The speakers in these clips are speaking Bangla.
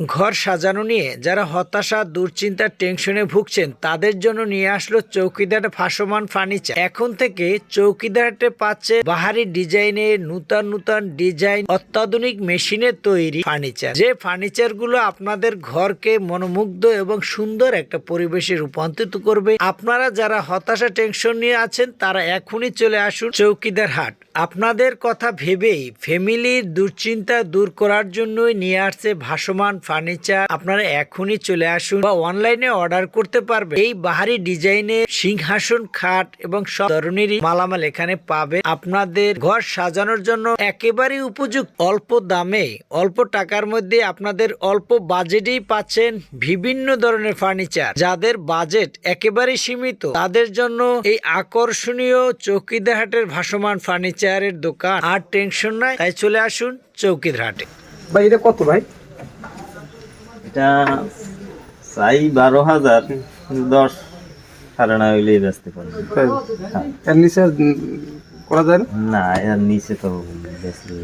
ঘর সাজানো নিয়ে যারা হতাশা, দুশ্চিন্তা, টেনশনে ভুগছেন তাদের জন্য নিয়ে আসলো চৌকিদার ভাসমান ফার্নিচার। এখন থেকে চৌকিদারটে পাচ্ছে বাহারি ডিজাইনের নূতন নূতন ডিজাইন, অত্যাধুনিক মেশিনের তৈরি ফার্নিচার। যে ফার্নিচার গুলো আপনাদের ঘরকে মনোমুগ্ধ এবং সুন্দর একটা পরিবেশে রূপান্তরিত করবে। আপনারা যারা হতাশা, টেনশন নিয়ে আছেন তারা এখনই চলে আসুন চৌকিদার হাট। আপনাদের কথা ভেবেই ফ্যামিলির দুশ্চিন্তা দূর করার জন্যই নিয়ে আসছে ভাসমান ফার্নিচার। আপনারা এখনই চলে আসুন বা অনলাইনে অর্ডার করতে পারবেন। এই বাহারি ডিজাইনের সিংহাসন, খাট এবং সব ধরনেরই মালামাল এখানে পাবে। আপনাদের ঘর সাজানোর জন্য একেবারেই উপযুক্ত। অল্প দামে, অল্প টাকার মধ্যে আপনাদের অল্প বাজেটেই পাচ্ছেন বিভিন্ন ধরনের ফার্নিচার। যাদের বাজেট একেবারে সীমিত তাদের জন্য এই আকর্ষণীয় চৌকিদার হাটের ভাসমান ফার্নিচারের দোকান। আর টেনশন নাই, তাই চলে আসুন চৌকিদার হাটে। ভাই এটা কত ভাই? এটা চাই 12,000, 10 সাড়ে 9 হইলেই বেচতে পারবে। এর নিচে আর করা যায় না? না, এর নিচে তো বেশি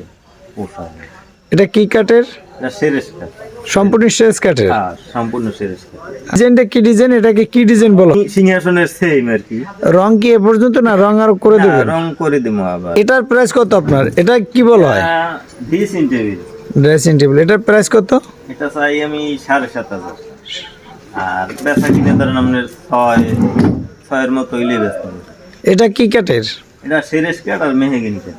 পোষাবে। এটা কি কাঠের? এটা সেরেস কাঠ। সম্পূর্ণ সেরেস কাঠের। হ্যাঁ, সম্পূর্ণ সেরেস কাঠ। ডিজাইনটা কি ডিজাইন? এটাকে কি ডিজাইন বলো? সিংহাসনের সেম আর কি। রং কি এ পর্যন্ত না রং আর করে দেবেন? রং করে দেবো আবার। এটার প্রাইস কত আপনার? এটা কি বলা হয়? Dressing table. Dressing table. এটার প্রাইস কত? এটা চাই আমি 7,500। আর বেচা কিনে ধরেন আপনার 6 এর মতো হইলেই বেচতে হবে। এটা কি কাঠের? এটা সেরেস কাঠ আর মেহগিনি কাঠ।